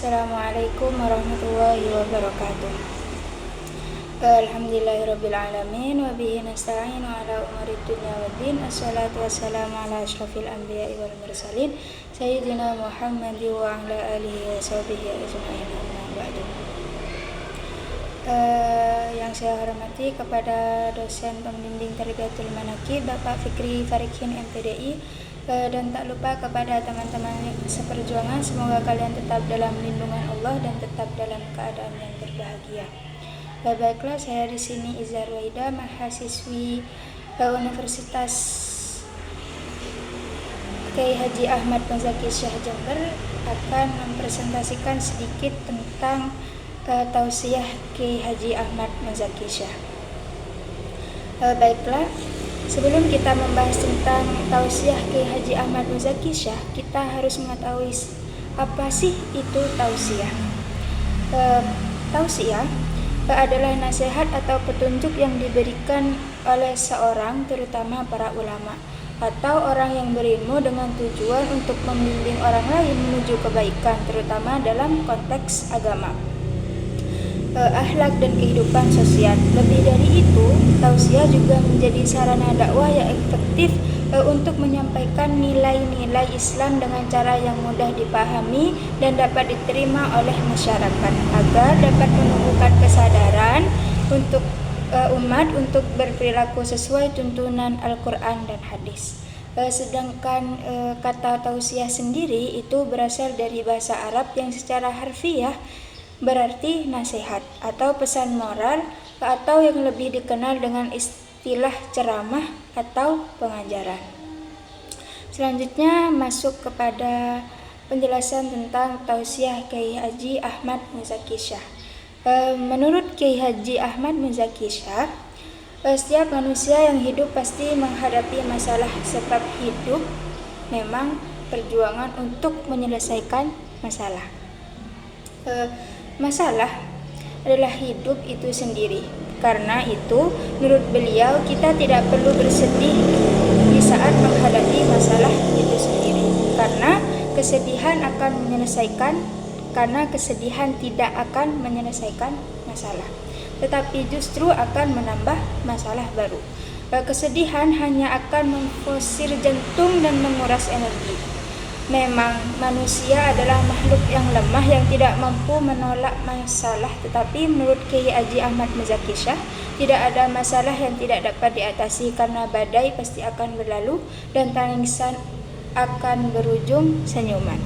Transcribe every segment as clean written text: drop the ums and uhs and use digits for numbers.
Assalamualaikum warahmatullahi wabarakatuh. Alhamdulillahirabbil alamin wa bihi nasta'inu ala umuri dunya waddin. Assalatu wassalamu ala asyrafil anbiya'i wal mursalin sayyidina Muhammad wa ala alihi wa sahbihi ajma'in. Amma ba'du. Yang saya hormati kepada dosen pembimbing Tarbiyatul Manaqib Bapak Fikri Farikin MPDI, dan tak lupa kepada teman-teman seperjuangan, semoga kalian tetap dalam lindungan Allah dan tetap dalam keadaan yang berbahagia. Baiklah, saya di sini Izar Waida, mahasiswi Universitas Kiai Haji Ahmad Muzaki Syah Jember, akan mempresentasikan sedikit tentang tausiah Kiai Haji Ahmad Muzaki Syah. Baiklah, sebelum kita membahas tentang tausiah Kiai Haji Ahmad Muzaki Syah, kita harus mengetahui apa sih itu tausiah. Tausiah adalah nasihat atau petunjuk yang diberikan oleh seorang, terutama para ulama atau orang yang berilmu, dengan tujuan untuk membimbing orang lain menuju kebaikan, terutama dalam konteks agama, akhlak dan kehidupan sosial. Lebih dari itu, tausiah juga menjadi sarana dakwah yang efektif untuk menyampaikan nilai-nilai Islam dengan cara yang mudah dipahami dan dapat diterima oleh masyarakat, agar dapat menumbuhkan kesadaran untuk umat untuk berperilaku sesuai tuntunan Al-Quran dan hadis. Sedangkan kata tausiah sendiri itu berasal dari bahasa Arab yang secara harfiah berarti nasihat atau pesan moral, atau yang lebih dikenal dengan istilah ceramah atau pengajaran. Selanjutnya masuk kepada penjelasan tentang tausiah Kiai Haji Ahmad Muzaki Syah. Menurut Kiai Haji Ahmad Muzaki Syah, setiap manusia yang hidup pasti menghadapi masalah, sebab hidup memang perjuangan untuk menyelesaikan masalah. Masalah adalah hidup itu sendiri. Karena itu, menurut beliau, kita tidak perlu bersedih di saat menghadapi masalah itu sendiri, karena kesedihan tidak akan menyelesaikan masalah, tetapi justru akan menambah masalah baru. Kesedihan hanya akan memfosir jantung dan menguras energi. Memang manusia adalah makhluk yang lemah yang tidak mampu menolak masalah, tetapi menurut Kiai Haji Ahmad Muzaki Syah, tidak ada masalah yang tidak dapat diatasi, karena badai pasti akan berlalu dan tangisan akan berujung senyuman.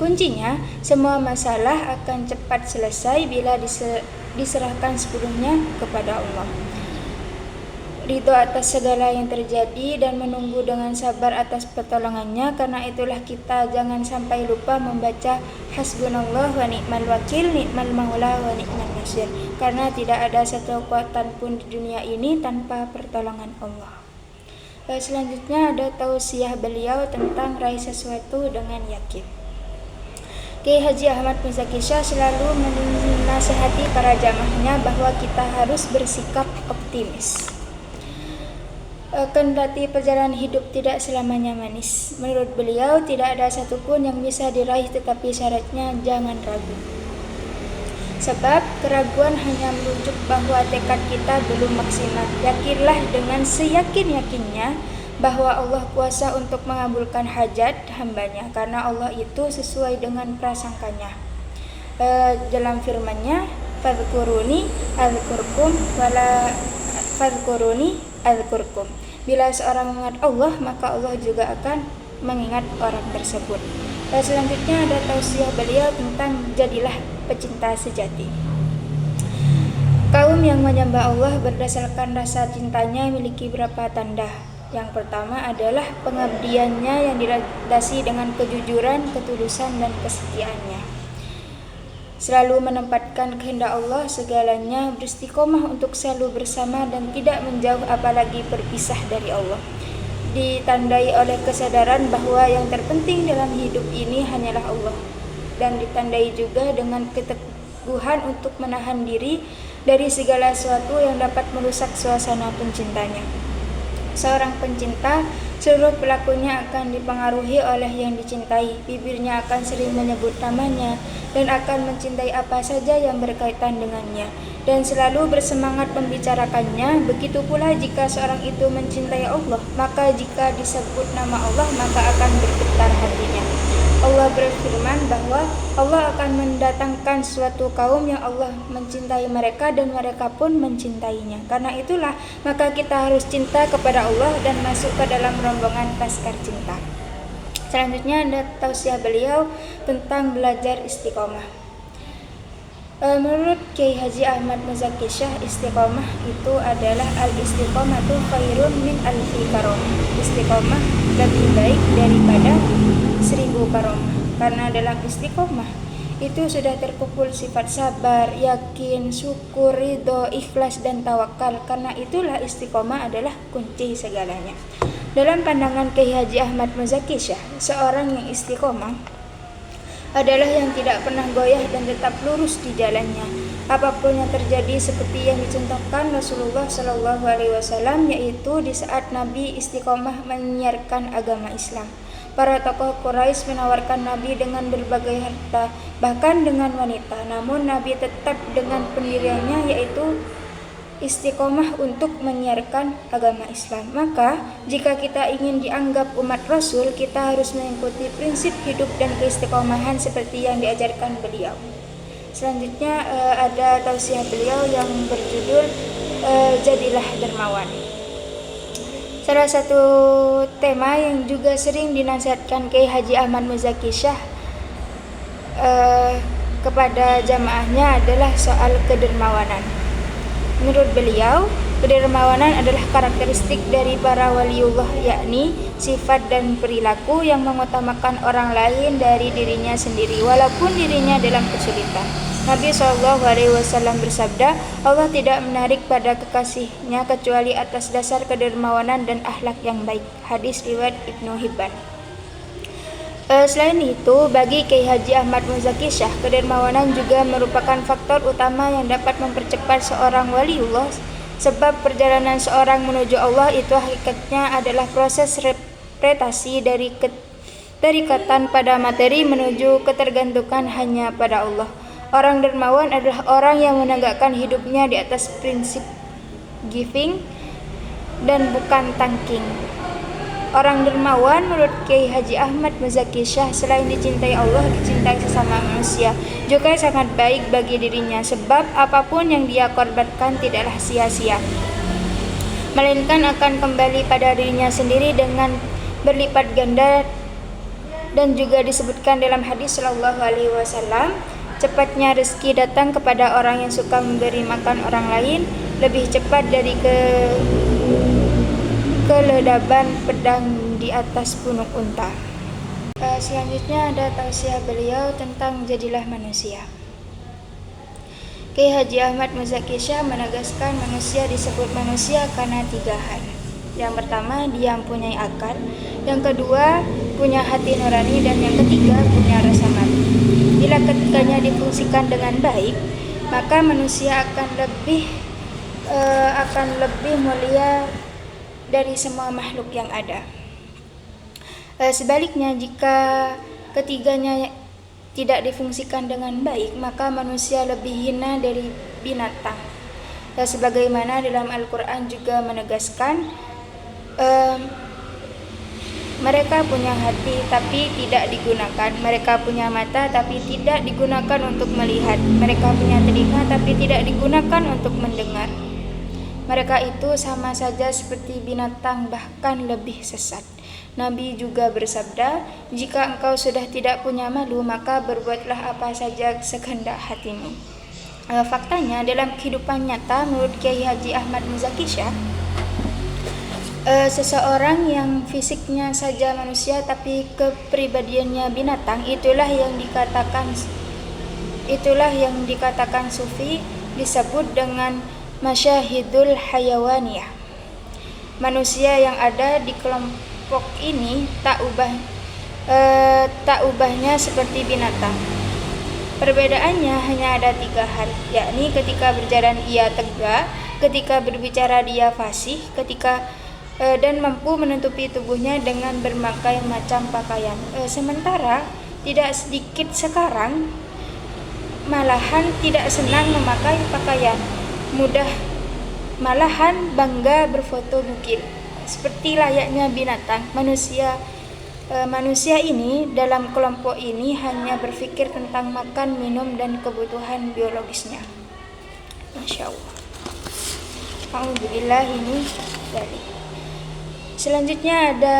Kuncinya, semua masalah akan cepat selesai bila diserahkan sepenuhnya kepada Allah. Ridho atas segala yang terjadi dan menunggu dengan sabar atas pertolongannya. Karena itulah kita jangan sampai lupa membaca hasbunallah wa ni'mal wakil, ni'mal maula wa ni'mal nasir, karena tidak ada satu kekuatan pun di dunia ini tanpa pertolongan Allah. Selanjutnya ada tausiah beliau tentang raih sesuatu dengan yakin. Kiai Haji Ahmad Muzaki Syah selalu menasihati para jamaahnya bahwa kita harus bersikap optimis. Kendati perjalanan hidup tidak selamanya manis, menurut beliau tidak ada satupun yang bisa diraih, tetapi syaratnya jangan ragu. Sebab keraguan hanya menunjuk bahwa tekad kita belum maksimal. Yakinlah dengan seyakin-yakinnya bahwa Allah kuasa untuk mengabulkan hajat hambanya, karena Allah itu sesuai dengan prasangkanya. Dalam firman-Nya, fadhkuruni adzkurkum wala fadhkuruni adzkurkum. Bila seorang mengingat Allah, maka Allah juga akan mengingat orang tersebut. Selanjutnya ada tausiah beliau tentang jadilah pecinta sejati. Kaum yang menyembah Allah berdasarkan rasa cintanya memiliki beberapa tanda. Yang pertama adalah pengabdiannya yang dilandasi dengan kejujuran, ketulusan, dan kesetiaannya. Selalu menempatkan kehendak Allah segalanya, beristiqomah untuk selalu bersama dan tidak menjauh apalagi berpisah dari Allah. Ditandai oleh kesadaran bahwa yang terpenting dalam hidup ini hanyalah Allah, dan ditandai juga dengan keteguhan untuk menahan diri dari segala sesuatu yang dapat merusak suasana pencintanya. Seorang pencinta Seluruh pelakunya akan dipengaruhi oleh yang dicintai. Bibirnya akan sering menyebut namanya dan akan mencintai apa saja yang berkaitan dengannya dan selalu bersemangat membicarakannya. Begitu pula jika seorang itu mencintai Allah, maka jika disebut nama Allah maka akan bergetar hatinya. Allah berfirman bahwa Allah akan mendatangkan suatu kaum yang Allah mencintai mereka dan mereka pun mencintainya. Karena itulah maka kita harus cinta kepada Allah dan masuk ke dalam rombongan Laskar Cinta. Selanjutnya ada tausiah beliau tentang belajar istiqomah. Menurut Kiai Haji Ahmad Muzaki Syah, istiqomah itu adalah al-istiqomatu khairun min alfi karomah. Istiqomah lebih baik daripada 1000 karomah. Karena dalam istiqomah itu sudah terkumpul sifat sabar, yakin, syukur, ridho, ikhlas, dan tawakal. Karena itulah istiqomah adalah kunci segalanya. Dalam pandangan Kiai Haji Ahmad Muzaki Syah, seorang yang istiqomah adalah yang tidak pernah goyah dan tetap lurus di jalannya. Apapun yang terjadi seperti yang dicontohkan Rasulullah SAW, yaitu di saat Nabi istiqomah menyiarkan agama Islam. Para tokoh Quraisy menawarkan Nabi dengan berbagai harta, bahkan dengan wanita. Namun Nabi tetap dengan pendiriannya, yaitu istiqomah untuk menyiarkan agama Islam. Maka jika kita ingin dianggap umat Rasul, kita harus mengikuti prinsip hidup dan keistiqomahan seperti yang diajarkan beliau. Selanjutnya ada tausiah beliau yang berjudul Jadilah Dermawan. Salah satu tema yang juga sering dinasihatkan Kiai Haji Ahmad Muzaki Syah kepada jamaahnya adalah soal kedermawanan. Menurut beliau, kedermawanan adalah karakteristik dari para waliullah, yakni sifat dan perilaku yang mengutamakan orang lain dari dirinya sendiri walaupun dirinya dalam kesulitan. Nabi SAW bersabda, Allah tidak menarik pada kekasihnya kecuali atas dasar kedermawanan dan akhlak yang baik. Hadis riwayat Ibnu Hibban. Selain itu, bagi Kiai Haji Ahmad Muzaki Syah, kedermawanan juga merupakan faktor utama yang dapat mempercepat seorang waliullah, sebab perjalanan seorang menuju Allah itu hakikatnya adalah proses repretasi dari keterikatan pada materi menuju ketergantungan hanya pada Allah. Orang dermawan adalah orang yang menegakkan hidupnya di atas prinsip giving dan bukan thanking. Orang dermawan menurut Kiai Haji Ahmad Muzaki Syah selain dicintai Allah, dicintai sesama manusia juga sangat baik bagi dirinya, sebab apapun yang dia korbankan tidaklah sia-sia, melainkan akan kembali pada dirinya sendiri dengan berlipat ganda. Dan juga disebutkan dalam hadis Shallallahu Alaihi Wasallam, cepatnya rezeki datang kepada orang yang suka memberi makan orang lain lebih cepat dari keledaban pedang di atas punuk unta. Selanjutnya ada tausiah beliau tentang jadilah manusia. Kiai Haji Ahmad Muzaki Syah menegaskan manusia disebut manusia karena 3 hal. Yang pertama, dia mempunyai akal. Yang kedua, punya hati nurani. Dan yang ketiga, punya rasa malu. Bila ketiganya difungsikan dengan baik, maka manusia akan lebih mulia dari semua makhluk yang ada. Sebaliknya, jika ketiganya tidak difungsikan dengan baik, maka manusia lebih hina dari binatang. Sebagaimana dalam Al-Quran juga menegaskan, mereka punya hati tapi tidak digunakan, mereka punya mata tapi tidak digunakan untuk melihat, mereka punya telinga tapi tidak digunakan untuk mendengar. Mereka itu sama saja seperti binatang, bahkan lebih sesat. Nabi juga bersabda, jika engkau sudah tidak punya malu, maka berbuatlah apa saja sekehendak hatimu. Faktanya dalam kehidupan nyata menurut Kiai Haji Ahmad Muzaki Syah, seseorang yang fisiknya saja manusia tapi kepribadiannya binatang, itulah yang dikatakan sufi, disebut dengan masyahidul hayawaniyah. Manusia yang ada di kelompok ini tak ubahnya seperti binatang. Perbedaannya hanya ada 3 hal, yakni ketika berjalan ia tegak, ketika berbicara dia fasih, ketika dan mampu menutupi tubuhnya dengan berbagai macam pakaian. Sementara tidak sedikit sekarang malahan tidak senang memakai pakaian, malahan bangga berfoto bukit. Seperti layaknya binatang, manusia ini dalam kelompok ini hanya berpikir tentang makan, minum, dan kebutuhan biologisnya. Masya Allah. Alhamdulillah ini dari. Selanjutnya ada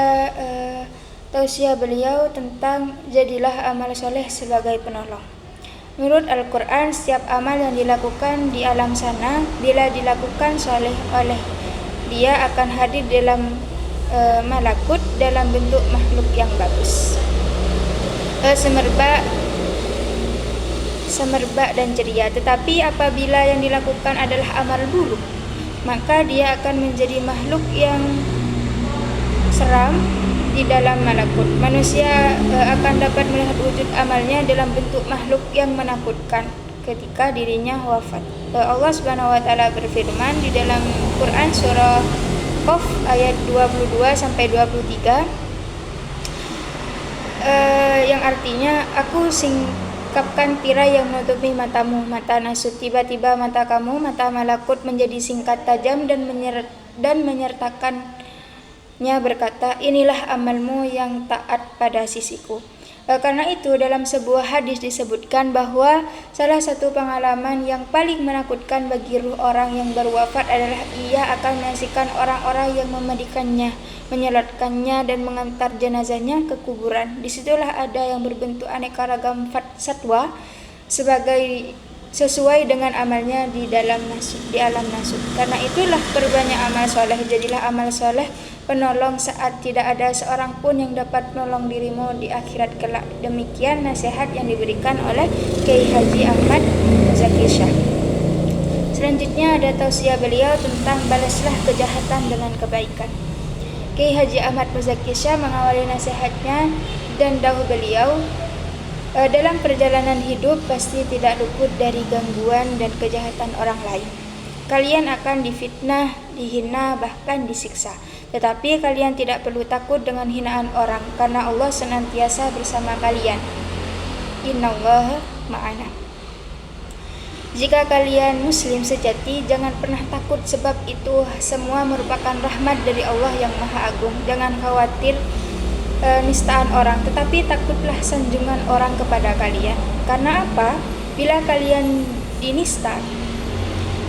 tausiah beliau tentang jadilah amal soleh sebagai penolong. Menurut Al-Quran, setiap amal yang dilakukan di alam sana, bila dilakukan soleh oleh dia akan hadir dalam malakut dalam bentuk makhluk yang bagus, semerbak dan ceria. Tetapi apabila yang dilakukan adalah amal buruk, maka dia akan menjadi makhluk yang seram di dalam malakut. Manusia akan dapat melihat wujud amalnya dalam bentuk makhluk yang menakutkan ketika dirinya wafat. Allah Subhanahu wa taala berfirman di dalam Quran surah Qaf ayat 22 sampai 23 yang artinya, aku singkapkan tirai yang menutupi matamu, mata nasut. Tiba-tiba mata kamu, mata malakut menjadi singkat tajam dan menyertakannya berkata, inilah amalmu yang taat pada sisiku. Karena itu dalam sebuah hadis disebutkan bahwa salah satu pengalaman yang paling menakutkan bagi ruh orang yang baru wafat adalah ia akan menyaksikan orang-orang yang memandikannya, menyolatkannya dan mengantar jenazahnya ke kuburan. Disitulah ada yang berbentuk aneka ragam satwa sesuai dengan amalnya di alam nasut. Karena itulah perbanyak amal soleh. Jadilah amal soleh penolong saat tidak ada seorang pun yang dapat menolong dirimu di akhirat kelak. Demikian nasihat yang diberikan oleh Kiai Haji Ahmad Muzaki Shah. Selanjutnya ada tausiah beliau tentang balaslah kejahatan dengan kebaikan. Kiai Haji Ahmad Muzaki Shah mengawali nasihatnya dan dawuh beliau, dalam perjalanan hidup pasti tidak luput dari gangguan dan kejahatan orang lain. Kalian akan difitnah, dihina, bahkan disiksa. Tetapi kalian tidak perlu takut dengan hinaan orang, karena Allah senantiasa bersama kalian. Innallaha ma'ana. Jika kalian muslim sejati, jangan pernah takut, sebab itu semua merupakan rahmat dari Allah yang Maha Agung. Jangan khawatir nistaan orang, tetapi takutlah sanjungan orang kepada kalian. Karena apa? Bila kalian dinista,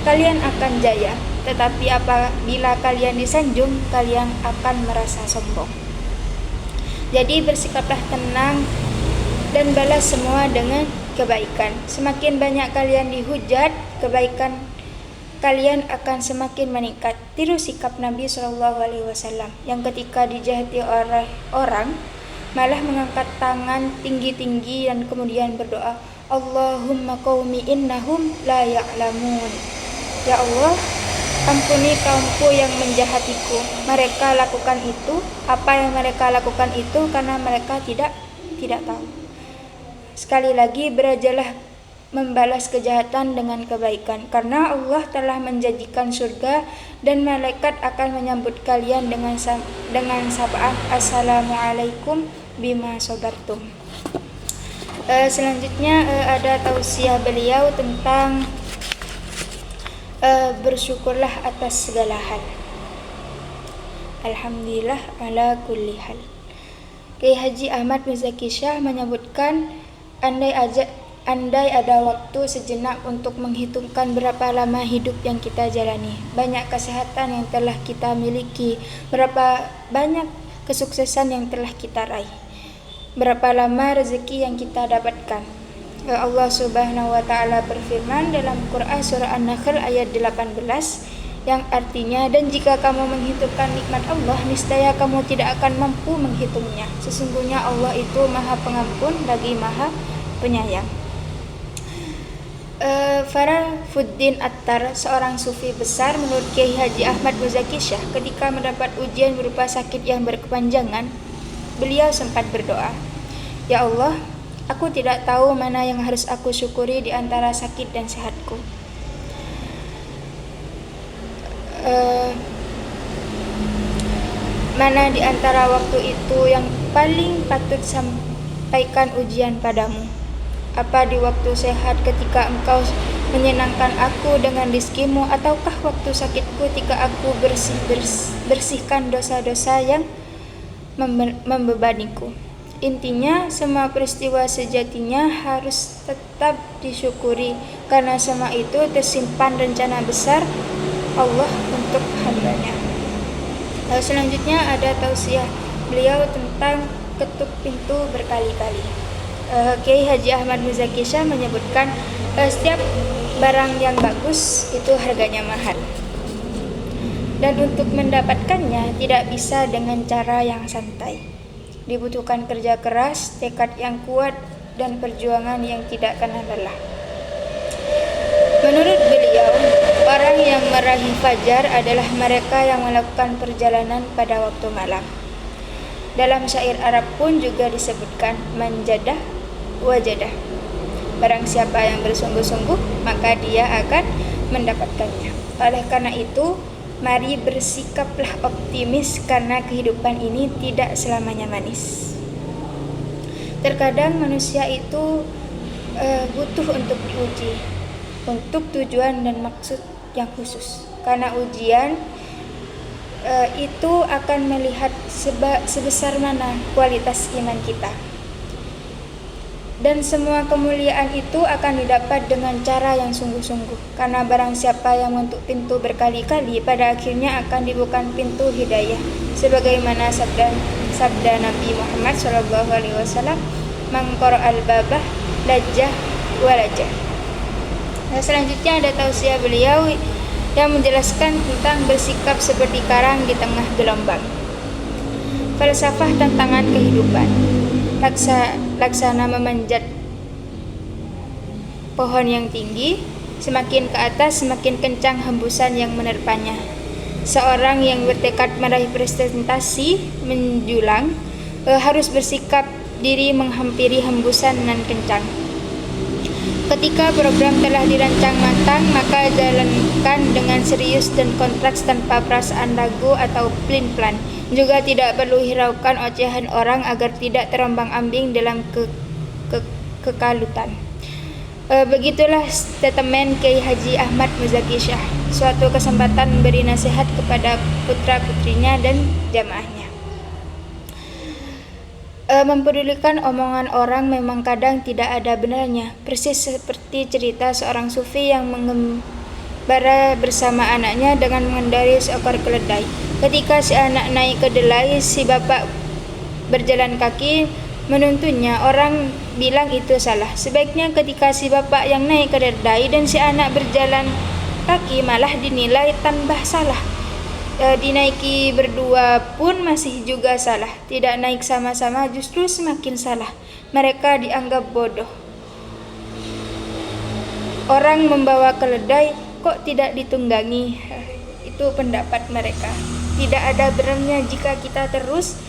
kalian akan jaya. Tetapi apabila kalian disanjung, kalian akan merasa sombong. Jadi bersikaplah tenang dan balas semua dengan kebaikan. Semakin banyak kalian dihujat, kebaikan kalian akan semakin meningkat. Tiru sikap Nabi SAW yang ketika dijahati oleh orang malah mengangkat tangan tinggi-tinggi dan kemudian berdoa, Allahumma qaumi innahum la ya'lamun. Ya Allah, ampuni kaumku yang menjahatiku. Mereka lakukan itu, apa yang mereka lakukan itu karena mereka tidak tahu. Sekali lagi, belajarlah membalas kejahatan dengan kebaikan, karena Allah telah menjanjikan surga dan malaikat akan menyambut kalian dengan sapaan Assalamualaikum bima sabartum. Selanjutnya ada tausiah beliau tentang bersyukurlah atas segala hal. Alhamdulillah ala kulli hal. Kiai Haji Ahmad Muzaki Shah menyebutkan, andai ada waktu sejenak untuk menghitungkan berapa lama hidup yang kita jalani, banyak kesehatan yang telah kita miliki, berapa banyak kesuksesan yang telah kita raih, berapa lama rezeki yang kita dapatkan. Allah Subhanahu wa taala berfirman dalam Quran surah An-Nahl ayat 18 yang artinya, dan jika kamu menghitungkan nikmat Allah, niscaya kamu tidak akan mampu menghitungnya. Sesungguhnya Allah itu Maha Pengampun lagi Maha Penyayang. Farafuddin Attar, seorang sufi besar menurut Kiai Haji Ahmad Muzaki Shah, ketika mendapat ujian berupa sakit yang berkepanjangan, beliau sempat berdoa, Ya Allah, aku tidak tahu mana yang harus aku syukuri di antara sakit dan sehatku. Mana di antara waktu itu yang paling patut sampaikan ujian padamu? Apa di waktu sehat ketika engkau menyenangkan aku dengan rizkimu, ataukah waktu sakitku ketika aku bersihkan dosa-dosa yang membebaniku? Intinya, semua peristiwa sejatinya harus tetap disyukuri, karena semua itu tersimpan rencana besar Allah untuk hambanya. Selanjutnya ada tausiah beliau tentang ketuk pintu berkali-kali. Kiai Haji Ahmad Muzaki Syah menyebutkan setiap barang yang bagus itu harganya mahal, dan untuk mendapatkannya tidak bisa dengan cara yang santai. Dibutuhkan kerja keras, tekad yang kuat, dan perjuangan yang tidak kenal lelah. Menurut beliau, orang yang meraih fajar adalah mereka yang melakukan perjalanan pada waktu malam. Dalam syair Arab pun juga disebutkan manjadah wajadah. Barang siapa yang bersungguh-sungguh, maka dia akan mendapatkannya. Oleh karena itu, mari bersikaplah optimis, karena kehidupan ini tidak selamanya manis. Terkadang manusia itu butuh untuk diuji, untuk tujuan dan maksud yang khusus. Karena ujian itu akan melihat sebesar mana kualitas iman kita. Dan semua kemuliaan itu akan didapat dengan cara yang sungguh-sungguh. Karena barang siapa yang mengetuk pintu berkali-kali, pada akhirnya akan dibuka pintu hidayah. Sebagaimana sabda Nabi Muhammad SAW, "Man qara'al babah lajjah walajjah." Nah, selanjutnya ada tausiah beliau yang menjelaskan tentang bersikap seperti karang di tengah gelombang. Falsafah tantangan kehidupan. Laksana memanjat pohon yang tinggi, semakin ke atas semakin kencang hembusan yang menerpanya. Seorang yang bertekad meraih prestasi menjulang harus bersikap diri menghampiri hembusan nan kencang. Ketika program telah dirancang matang, maka jalankan dengan serius dan kontraks tanpa perasaan ragu atau plan-plan. Juga tidak perlu hiraukan ocehan orang agar tidak terombang-ambing dalam kekalutan. Begitulah statement Kiai Haji Ahmad Muzaki Syah, suatu kesempatan memberi nasihat kepada putra-putrinya dan jamaahnya. Mempedulikan omongan orang memang kadang tidak ada benarnya, persis seperti cerita seorang sufi yang mengembara bersama anaknya dengan mengendarai seekor keledai. Ketika si anak naik kedelai, si bapak berjalan kaki menuntunnya. Orang bilang itu salah. Sebaiknya ketika si bapak yang naik kedelai dan si anak berjalan kaki malah dinilai tambah salah. Dinaiki berdua pun masih juga salah. Tidak naik sama-sama justru semakin salah. Mereka dianggap bodoh. Orang membawa keledai kok tidak ditunggangi? Itu pendapat mereka. Tidak ada benarnya jika kita terus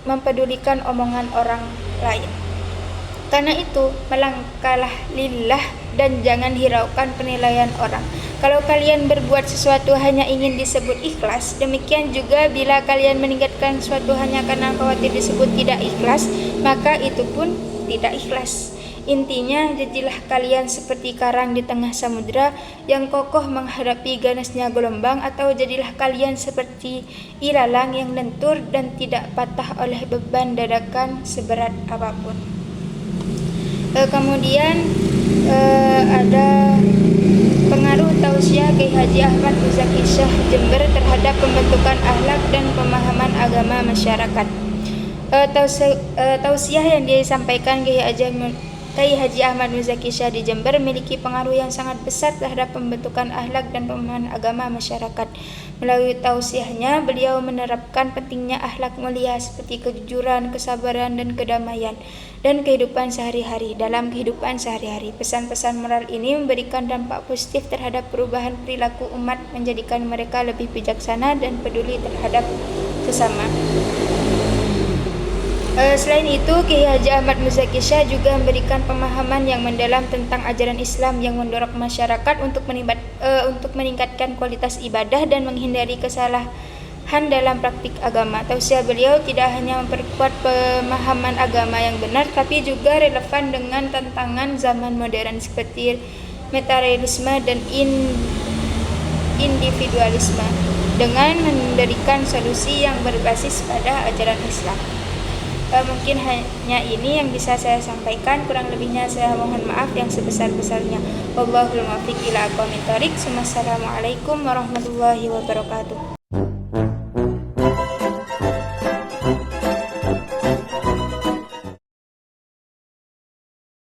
mempedulikan omongan orang lain. Karena itu, melangkahlah lillah dan jangan hiraukan penilaian orang. Kalau kalian berbuat sesuatu hanya ingin disebut ikhlas, demikian juga bila kalian meninggalkan sesuatu hanya karena khawatir disebut tidak ikhlas, maka itu pun tidak ikhlas. Intinya, jadilah kalian seperti karang di tengah samudera yang kokoh menghadapi ganasnya gelombang, atau jadilah kalian seperti ilalang yang lentur dan tidak patah oleh beban dadakan seberat apapun. Kemudian ada pengaruh tausiah Kiai Haji Ahmad Muzaki Syah Jember terhadap pembentukan akhlak dan pemahaman agama masyarakat. Tausiah yang disampaikan Kiai Haji Ahmad Muzaki Syah di Jember memiliki pengaruh yang sangat besar terhadap pembentukan akhlak dan pemahaman agama masyarakat. Melalui tausiahnya, beliau menerapkan pentingnya akhlak mulia seperti kejujuran, kesabaran, dan kedamaian dan kehidupan sehari-hari. Dalam kehidupan sehari-hari, pesan-pesan moral ini memberikan dampak positif terhadap perubahan perilaku umat, menjadikan mereka lebih bijaksana dan peduli terhadap sesama. Selain itu, Kiai Haji Ahmad Muzaki Syah juga memberikan pemahaman yang mendalam tentang ajaran Islam yang mendorong masyarakat untuk meningkatkan kualitas ibadah dan menghindari kesalahan kelebihan dalam praktik agama. Tausiah beliau tidak hanya memperkuat pemahaman agama yang benar, tapi juga relevan dengan tantangan zaman modern seperti materialisme dan individualisme, dengan memberikan solusi yang berbasis pada ajaran Islam. Mungkin hanya ini yang bisa saya sampaikan, kurang lebihnya saya mohon maaf yang sebesar-besarnya. Wallahul muwaffiq ila aqwamit thoriq. Wassalamualaikum warahmatullahi wabarakatuh.